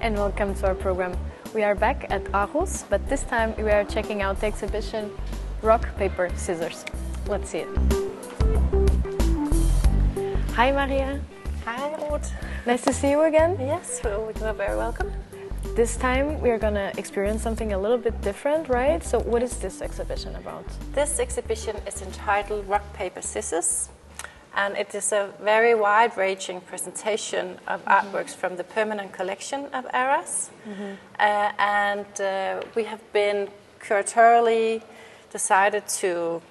and welcome to our program. We are back at Aarhus, but this time we are checking out the exhibition Rock, Paper, Scissors. Let's see it. Hi Maria. Hi Ruth. Nice to see you again. Yes, you are very welcome. This time we are going to experience something a little bit different, right? So what is this exhibition about? This exhibition is entitled Rock, Paper, Scissors, and it is a very wide-ranging presentation of artworks from the permanent collection of Aras. We have been curatorially decided to,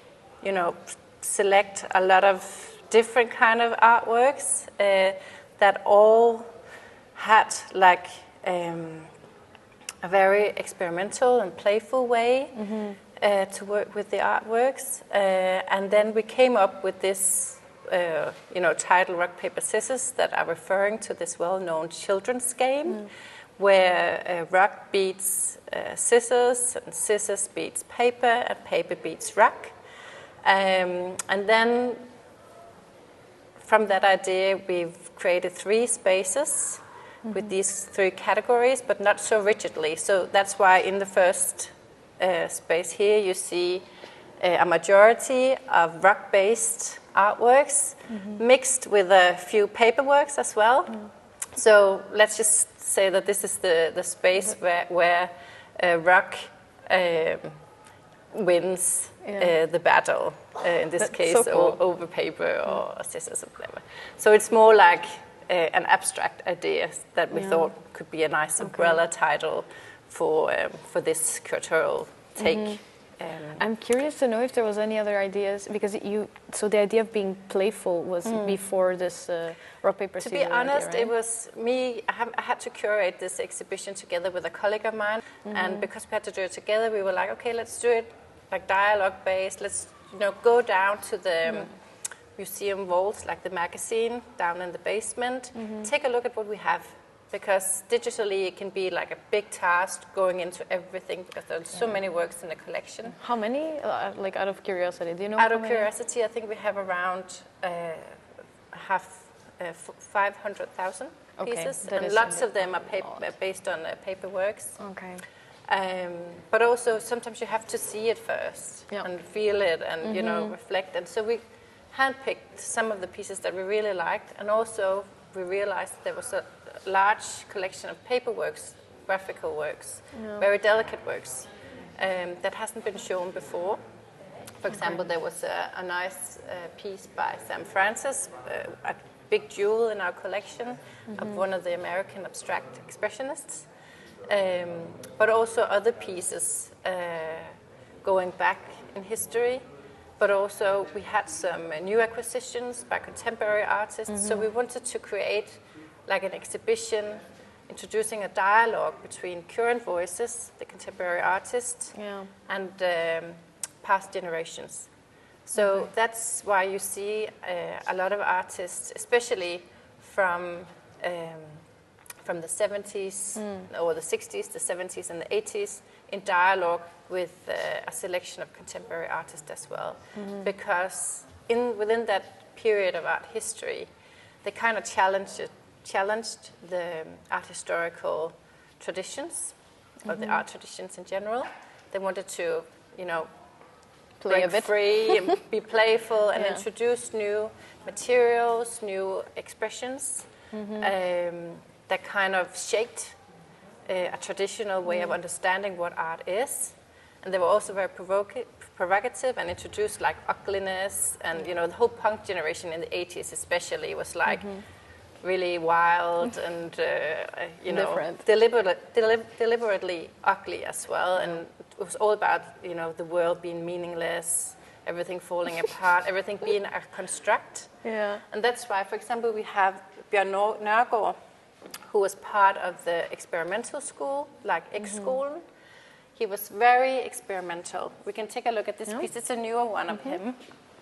select a lot of different kind of artworks that all had like a very experimental and playful way to work with the artworks. And then we came up with this title Rock, Paper, Scissors that are referring to this well-known children's game where rock beats scissors and scissors beats paper and paper beats rock. And then from that idea we've created 3 spaces with these 3 categories, but not so rigidly. So that's why in the first space here you see a majority of rock-based artworks mixed with a few paperworks as well. So let's just say that this is the space where rock wins the battle, in this case, so cool. over paper or scissors or whatever. So it's more like an abstract idea that we thought could be a nice umbrella title for this curatorial take. I'm curious to know if there was any other ideas, because so the idea of being playful was before this rock, paper, scissors. To be honest, idea, right? It was me. I had to curate this exhibition together with a colleague of mine, and because we had to do it together, we were like, okay, let's do it like dialogue based. Let's go down to the museum vaults, like the magazine down in the basement. Take a look at what we have, because digitally it can be like a big task going into everything, because there's so many works in the collection. How many? Like out of curiosity, do you know? Out of curiosity, I think we have around 500,000 pieces, and lots of them are based on paper works. Okay. But also sometimes you have to see it first and feel it and reflect. And so we handpicked some of the pieces that we really liked, and also we realized there was a large collection of paper works, graphical works, very delicate works that hasn't been shown before. For example, there was a nice piece by Sam Francis, a big jewel in our collection of one of the American abstract expressionists, but also other pieces going back in history. But also we had some new acquisitions by contemporary artists. So we wanted to create like an exhibition introducing a dialogue between current voices, the contemporary artists, and past generations. So that's why you see a lot of artists, especially from the 70s or the 60s, the 70s and the 80s, in dialogue with a selection of contemporary artists as well. Because within that period of art history, they kind of challenged the art historical traditions, or the art traditions in general. They wanted to, play break a bit free and be playful and introduce new materials, new expressions that kind of shaped a traditional way of understanding what art is. And they were also very provocative and introduced like ugliness, and the whole punk generation in the 80s especially was like really wild and deliberately ugly as well. And it was all about the world being meaningless, everything falling apart, everything being a construct. And that's why, for example, we have Bjørn Nørgaard, who was part of the experimental school, like X-Skolen. He was very experimental. We can take a look at this piece. It's a newer one of him.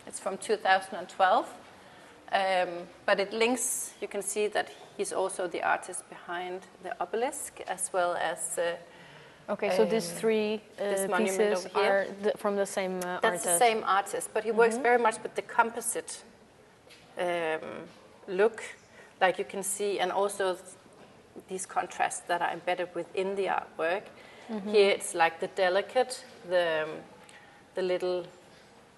It's from 2012. But it links, you can see that he's also the artist behind the obelisk, as well as... so these 3 pieces are from the same artist? That's the same artist, but he works very much with the composite look, like you can see, and also these contrasts that are embedded within the artwork. Here it's like the delicate, the little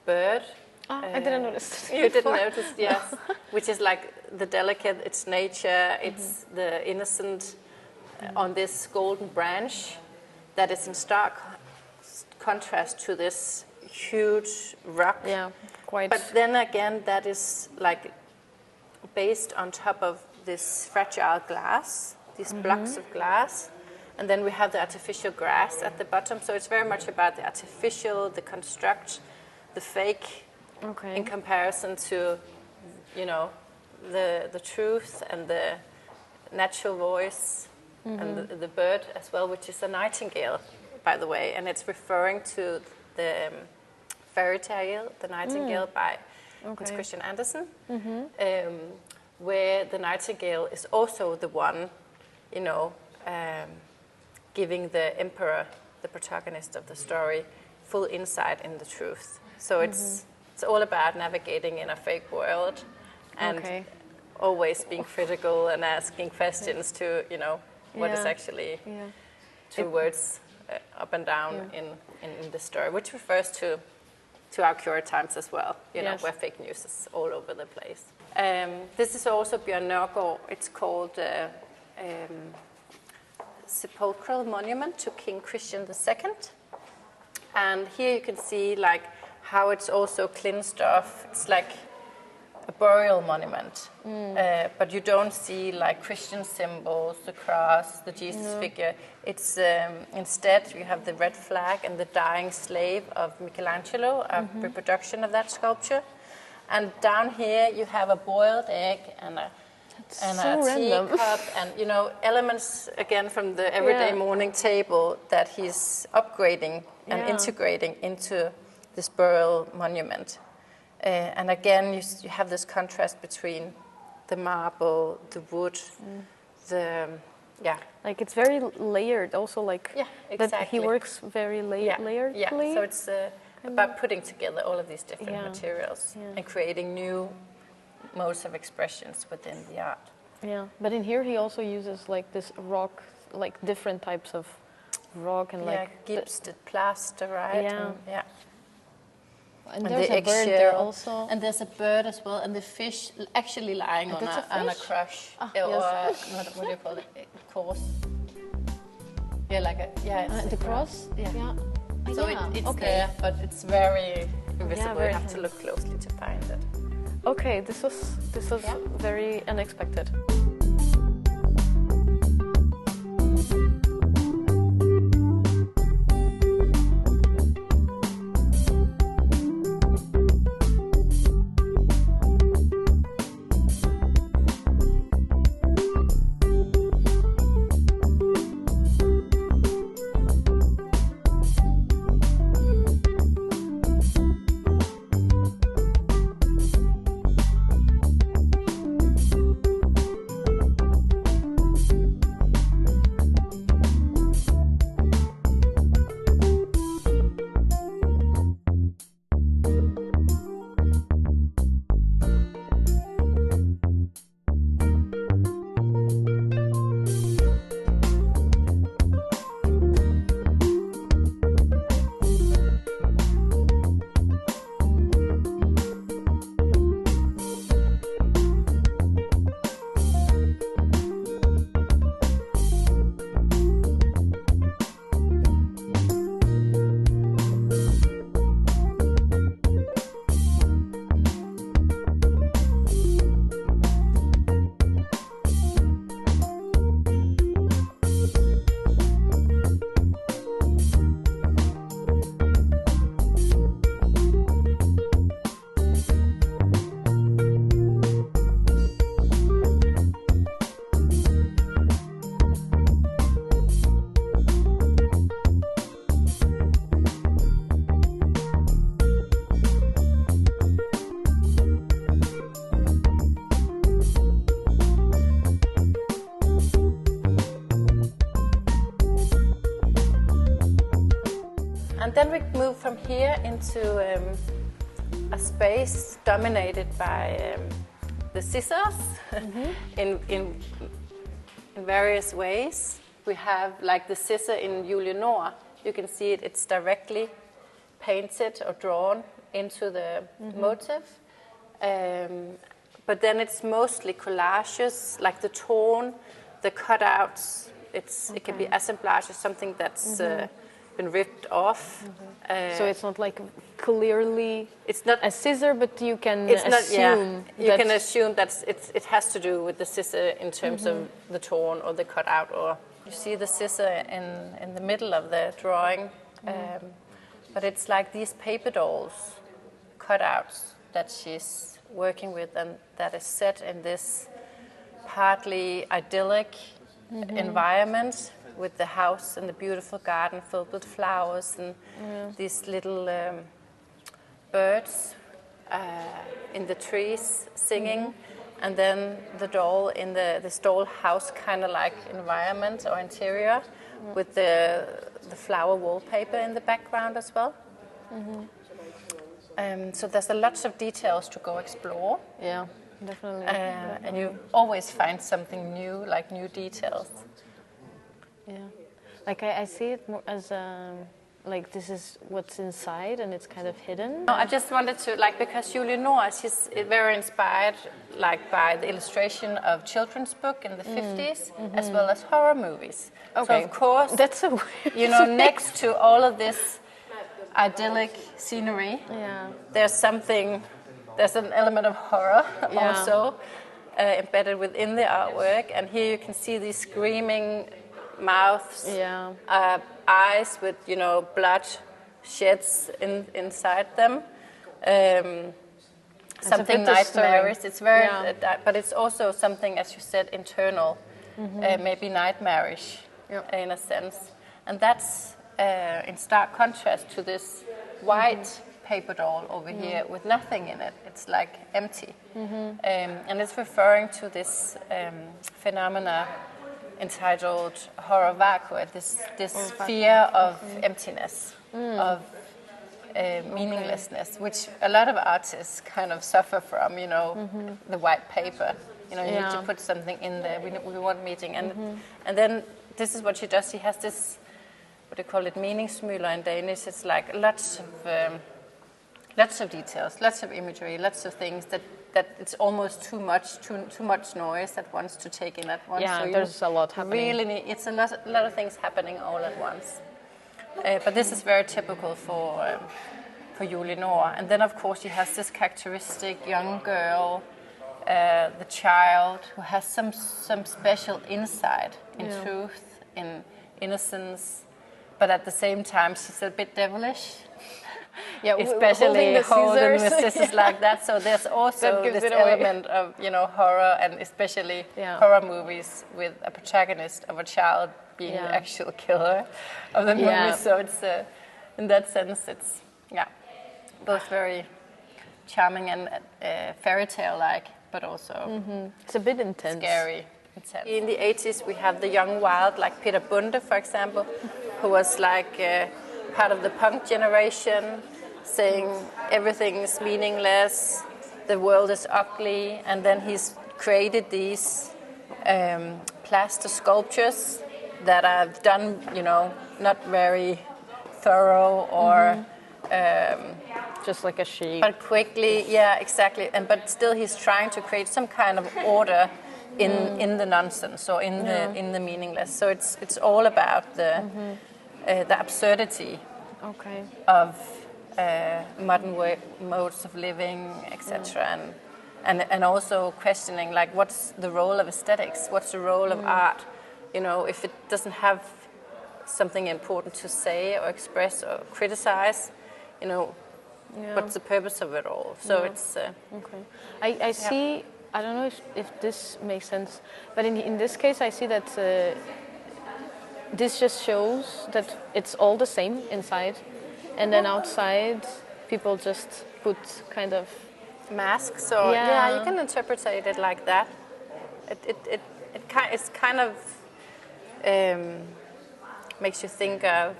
bird. I didn't notice. You didn't notice, yes. Which is like the delicate, it's nature, it's the innocent on this golden branch that is in stark contrast to this huge rock. Yeah, quite. But then again, that is like based on top of this fragile glass, these blocks of glass. And then we have the artificial grass at the bottom. So it's very much about the artificial, the construct, the fake, in comparison to, you know, the truth and the natural voice and the bird as well, which is a nightingale, by the way. And it's referring to the fairy tale, The Nightingale, by Hans Christian Andersen, where the nightingale is also the one, you know, giving the emperor, the protagonist of the story, full insight in the truth. So it's all about navigating in a fake world and always being critical and asking questions to, you know, what is actually two words up and down in the story, which refers to our current times as well, you know, where fake news is all over the place. This is also Bjørn Nørgaard. It's called Sepulchral Monument to King Christian II. And here you can see like how it's also cleansed off. It's like a burial monument, but you don't see like Christian symbols, the cross, the Jesus figure. It's instead you have the red flag and the dying slave of Michelangelo, a reproduction of that sculpture. And down here you have a boiled egg and a teacup, and you know, elements again from the everyday morning table that he's upgrading and integrating into this burial monument. And again, you have this contrast between the marble, the wood, like it's very layered. Also, like that he works very layered. Yeah, so it's about putting together all of these different materials and creating new modes of expressions within the art. Yeah, but in here he also uses like this rock, like different types of rock and like gipsed plaster, right? Yeah. And there's the a bird there also. And there's a bird as well, and the fish actually lying on a crush. Or what do you call it? A course. Yeah, like a the cross. Yeah. So it's there, but it's very invisible. Very you have to look closely to find it. Okay, this was very unexpected. And then we move from here into a space dominated by the scissors in in various ways. We have like the scissor in Uge48. You can see it, it's directly painted or drawn into the motif. But then it's mostly collages, like the tone, the cutouts. It can be assemblage, something that's been ripped off. So it's not like clearly it's not a scissor, but you can assume you can assume that it has to do with the scissor in terms of the tone or the cutout. Or you see the scissor in the middle of the drawing, but it's like these paper dolls cutouts that she's working with, and that is set in this partly idyllic environment with the house and the beautiful garden filled with flowers and these little birds in the trees singing, and then the doll in this doll house kind of like environment or interior with the flower wallpaper in the background as well. So there's a lots of details to go explore. Yeah, definitely. And you always find something new, like new details. Yeah, like I see it more as like this is what's inside and it's kind of hidden. No, I just wanted to, like, because Uge48, she's very inspired, like, by the illustration of children's book in the 50s, as well as horror movies. Okay. So of course, that's so weird. You know, next to all of this idyllic scenery, there's an element of horror also embedded within the artwork. And here you can see these screaming mouths, eyes with, you know, blood sheds inside them. Something nightmarish. It's very, but it's also something, as you said, internal, maybe nightmarish in a sense. And that's in stark contrast to this white paper doll over here with nothing in it. It's like empty. And it's referring to this phenomena entitled horror vacuum, this fear of emptiness, of meaninglessness, which a lot of artists kind of suffer from, you know, the white paper. You know, you need to put something in there. We want meaning. And then this is what she does. She has this, what they call it, meningsmøller in Danish. It's like lots of details, lots of imagery, lots of things that it's almost too much noise at once to take in at once. Yeah, so there's a lot happening. Really, it's a lot of things happening all at once. But this is very typical for Uge48. And then, of course, she has this characteristic young girl, the child, who has some special insight in truth, in innocence, but at the same time, she's a bit devilish. Yeah, especially holding the scissors scissors like that. So there's also this element of, you know, horror, and especially horror movies with a protagonist of a child being the actual killer of the movie. So it's in that sense, it's both very charming and fairy tale-like, but also it's a bit intense, scary. In the 80s, we have the young wild, like Peter Bunde, for example, who was like part of the punk generation, saying everything is meaningless, the world is ugly, and then he's created these plaster sculptures that are done, you know, not very thorough or just like a shape. But quickly, exactly. But still, he's trying to create some kind of order in the nonsense or in the meaningless. So it's all about the absurdity of modern modes of living, etc. And also questioning, like, what's the role of aesthetics? What's the role of art? You know, if it doesn't have something important to say or express or criticize, you know, what's the purpose of it all? So it's I see. I don't know if this makes sense, but in this case, I see that this just shows that it's all the same inside, and then outside, people just put kind of masks. Or you can interpret it like that. It's kind of makes you think of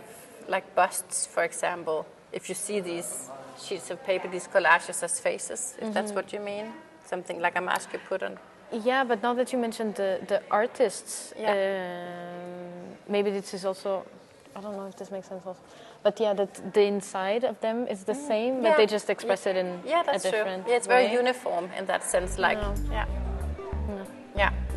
like busts, for example. If you see these sheets of paper, these collages as faces, if that's what you mean. Something like a mask you put on Yeah, but now that you mentioned the artists, maybe this is also, I don't know if this makes sense also, but yeah, that the inside of them is the same, but they just express it in a different Yeah, it's way. very uniform in that sense, like,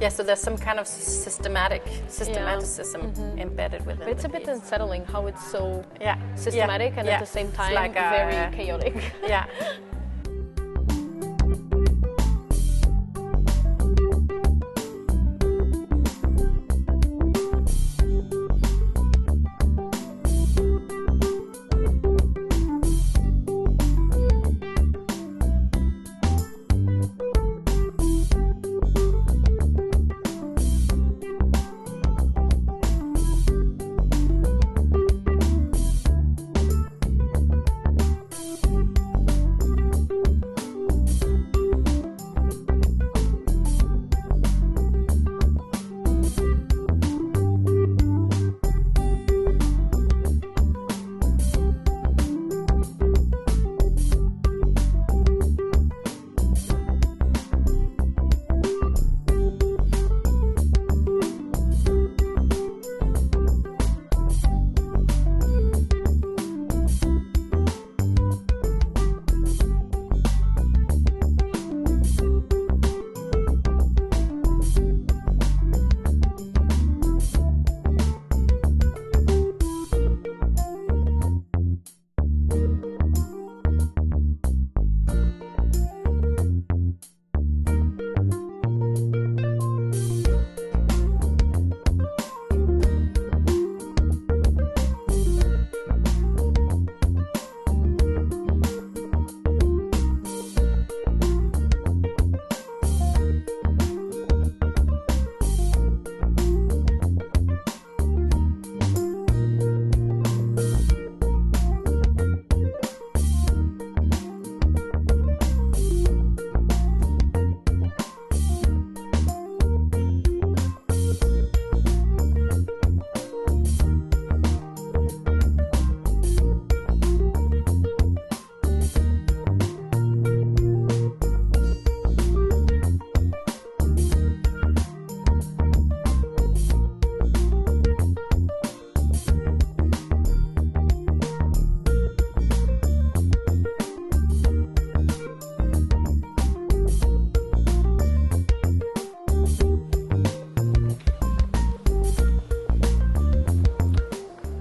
Yeah, so there's some kind of systematicism embedded within. But it's a bit piece. unsettling how it's so systematic and at the same time like very chaotic. Yeah.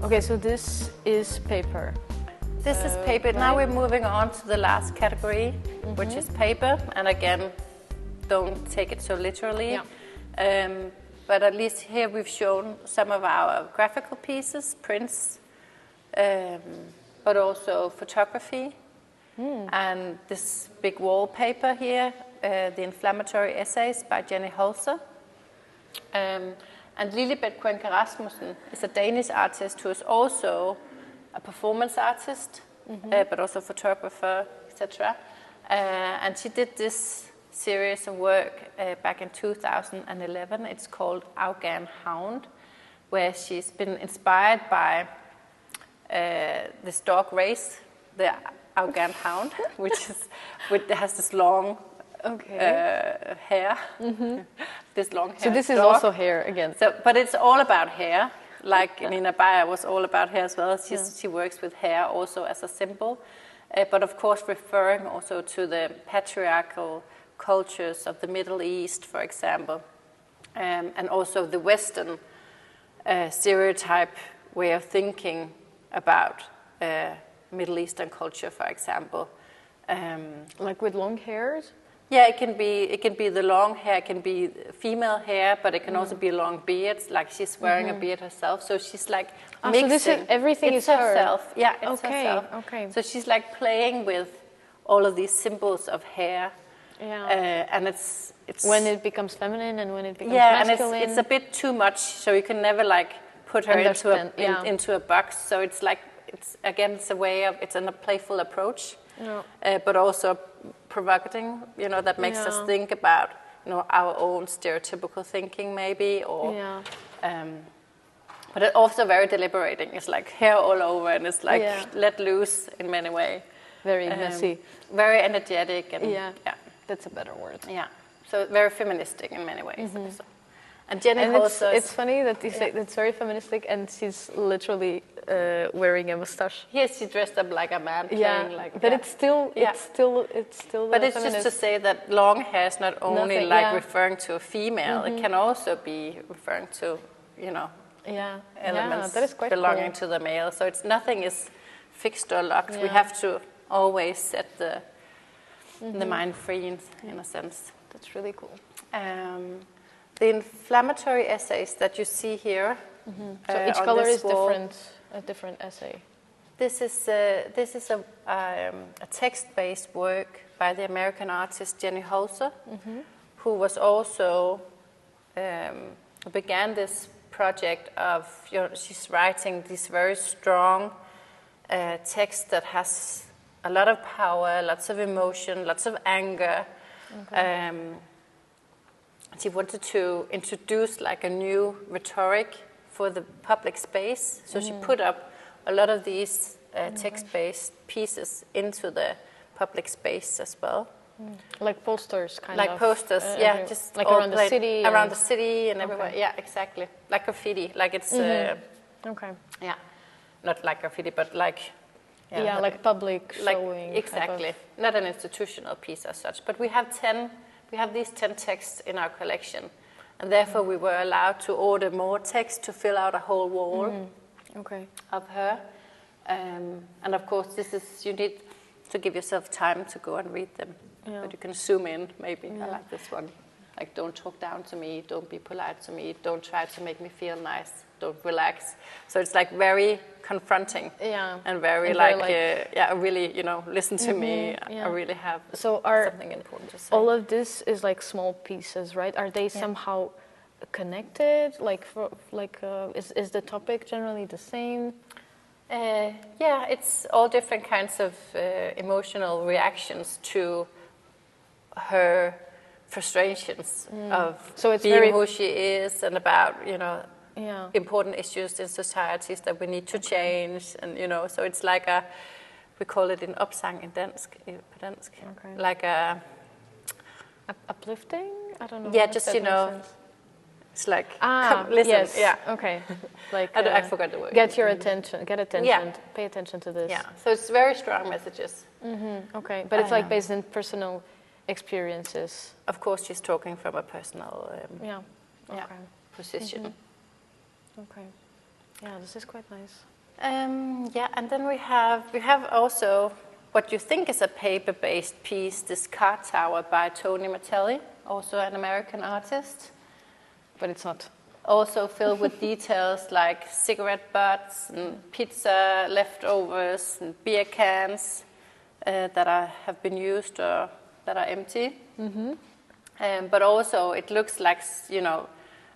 Okay, so this is paper. This is paper. Right? Now we're moving on to the last category, which is paper. And again, don't take it so literally. Yeah. But at least here we've shown some of our graphical pieces, prints, but also photography. And this big wallpaper here, the inflammatory essays by Jenny Holzer. And Lilibet Kuenke Rasmussen is a Danish artist who is also a performance artist, but also photographer, etc. And she did this series of work back in 2011. It's called Afghan Hound, where she's been inspired by this dog race, the Afghan Hound, which has this long hair. This long hair. So this is dog. also hair again. So, but it's all about hair. Like Nina Bayer was all about hair as well. She works with hair also as a symbol, but of course referring also to the patriarchal cultures of the Middle East, for example, and also the Western stereotype way of thinking about Middle Eastern culture, for example. Like with long hairs? Yeah, it can be the long hair, it can be female hair, but it can also be long beards. Like she's wearing a beard herself, so she's like mixing. So this is everything it's is herself. her. Yeah, it's herself. Okay. So she's like playing with all of these symbols of hair. Yeah. And it's when it becomes feminine and when it becomes masculine. and it's a bit too much. So you can never like put her into a box. So it's like it's a playful approach. Yeah. But also provocating, that makes us think about, our own stereotypical thinking maybe, or, but it's also very deliberating. It's like hair all over, and it's like let loose in many ways. Very messy. Very energetic. And, yeah, that's a better word. Yeah. So very feministic in many ways also. And Jenny also... It's funny that you say it's very feministic, and she's literally wearing a mustache. Yes, she dressed up like a man, playing like... But it's still... But it's just to say that long hair is not only referring to a female, it can also be referring to, you know, elements that is quite belonging cool. to the male. So it's nothing is fixed or locked. We have to always set the mind free in a sense. That's really cool. The inflammatory essays that you see here. So each color is a different essay. This is a text-based work by the American artist Jenny Holzer, who was also began this project of, you know, she's writing these very strong text that has a lot of power, lots of emotion, lots of anger. She wanted to introduce like a new rhetoric for the public space, so she put up a lot of these text-based pieces into the public space as well. Like posters, kind of. Like posters, just like around the city. Around the city and everywhere. Yeah, exactly. Like graffiti, like it's. Okay. Yeah, not like graffiti, but like. Yeah, like public showing. Exactly. Not an institutional piece as such, but we have these 10 texts in our collection, and therefore we were allowed to order more text to fill out a whole wall of her. And of course, you need to give yourself time to go and read them. Yeah. But you can zoom in, maybe. I like this one. Like, don't talk down to me, don't be polite to me, don't try to make me feel nice, don't relax. So it's like very confronting and very really, you know, listen to me. I really have something important to say. All of this is like small pieces, right? Are they somehow connected? Like, is the topic generally the same? It's all different kinds of emotional reactions to her frustrations of being who she is, and about, you know, important issues in societies that we need to change, and, you know, so it's like we call it in opsang in dansk, like uplifting? I don't know. Yeah, just, you know, it's like, come, listen. Yes. Yeah. Okay. Like I forgot the word. Get attention. Yeah. Pay attention to this. Yeah. So it's very strong messages. Okay, but it's like based in personal experiences. Of course, she's talking from a personal position. Okay. Yeah, this is quite nice. And then we have also what you think is a paper-based piece, this card tower by Tony Mattelli, also an American artist. But it's not. Also filled with details like cigarette butts and pizza leftovers and beer cans that have been used or that are empty. But also it looks like, you know,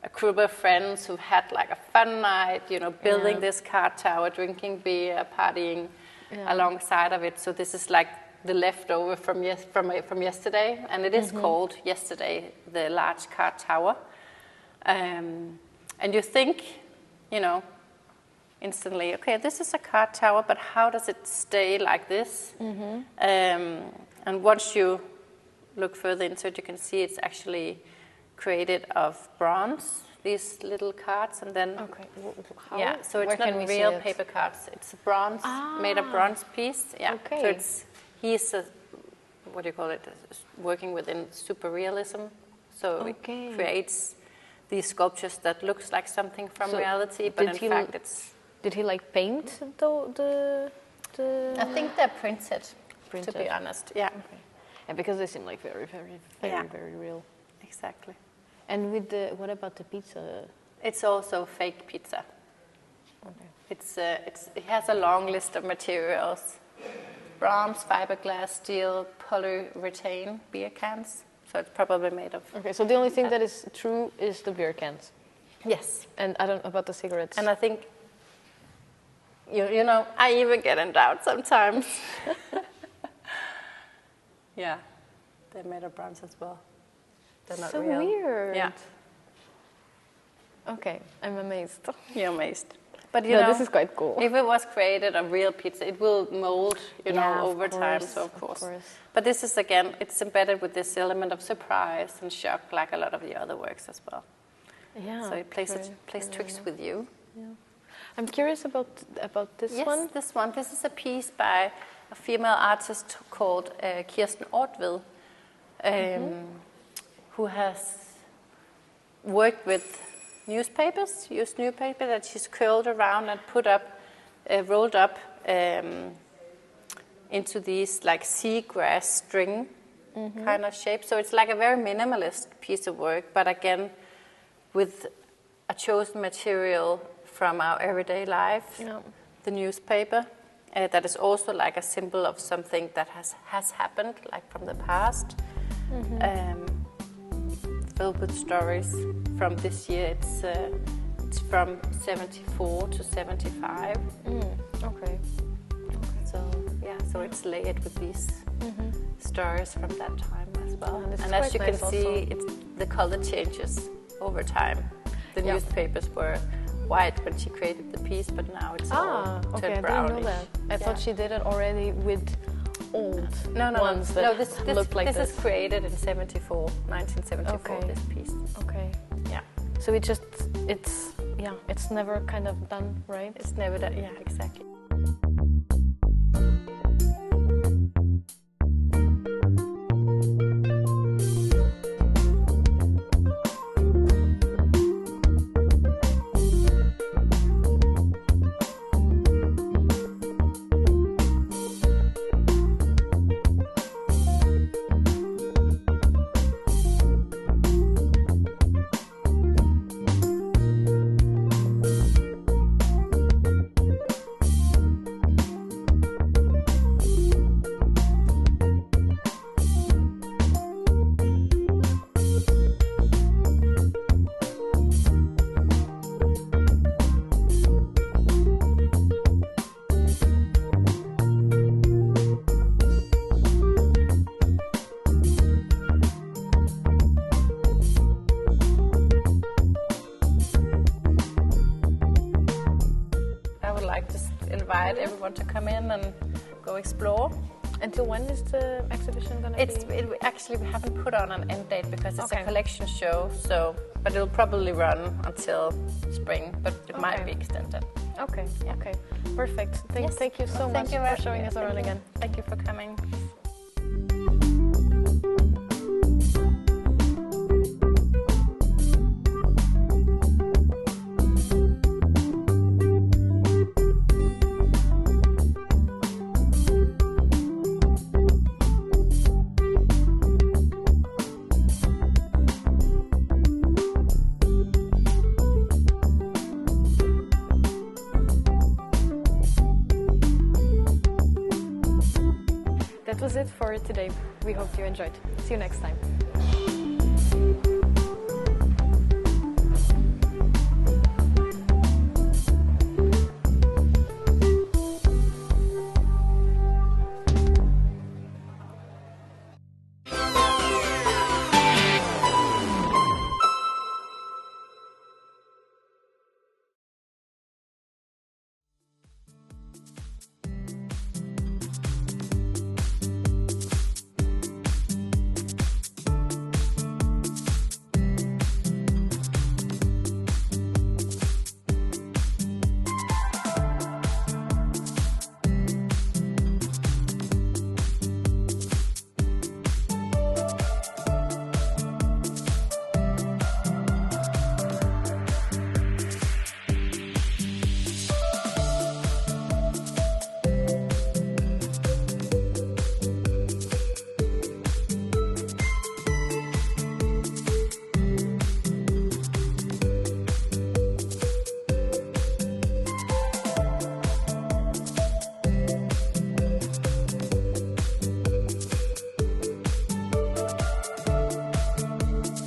a group of friends who've had like a fun night, you know, building this card tower, drinking beer, partying alongside of it. So this is like the leftover from yesterday, and it is called Yesterday, the large card tower. And you think, you know, instantly, okay, this is a card tower, but how does it stay like this? And once you look further into it, you can see it's actually created of bronze, these little cards, and then so it's not real paper cards. It's a bronze, made of bronze piece. Yeah. Okay. So he's what do you call it? Working within super realism. So it creates these sculptures that looks like something from reality, but in fact it's. Did he like paint the? I think they're printed. To be honest, yeah. Okay. Yeah, because they seem like very, very, very real. Exactly. And what about the pizza? It's also fake pizza. Okay. It has a long list of materials: bronze, fiberglass, steel, polyurethane, beer cans. So it's probably made of. Okay, so the only thing that is true is the beer cans. Yes. And I don't know about the cigarettes. And I think, you know, I even get in doubt sometimes. Yeah, they're made of bronze as well. They're not real. So weird. Yeah. Okay, I'm amazed. You're amazed. But you know, this is quite cool. If it was created a real pizza, it will mold, over time. So of course. But this is again, it's embedded with this element of surprise and shock, like a lot of the other works as well. Yeah. So it plays tricks with you. Yeah. I'm curious about this one. Yes, this one. This is a piece by a female artist called Kirsten Ortved, who has worked with newspapers, used newspaper that she's curled around and put up, rolled up into these like seagrass string kind of shape. So it's like a very minimalist piece of work, but again, with a chosen material from our everyday life, the newspaper, that is also like a symbol of something that has happened, like from the past. Filled with stories from this year. It's from 74 to 75. Okay. So it's layered with these stories from that time as well. And as you can see, the color changes over time. The newspapers were white when she created the piece, but now it's all turned brownish. I didn't know that. I thought she did it already with old ones that look like this. This is created in 1974, this piece. Okay. Yeah. So it's never kind of done, right? It's never done, yeah, exactly. Invite everyone to come in and go explore. Until when is the exhibition going to be? Actually, we haven't put on an end date because it's a collection show. But it'll probably run until spring, but it might be extended. Okay. Yeah. Okay. Perfect. Thank you so much for showing us around again. Thank you for coming. That was it for today. We hope you enjoyed. See you next time.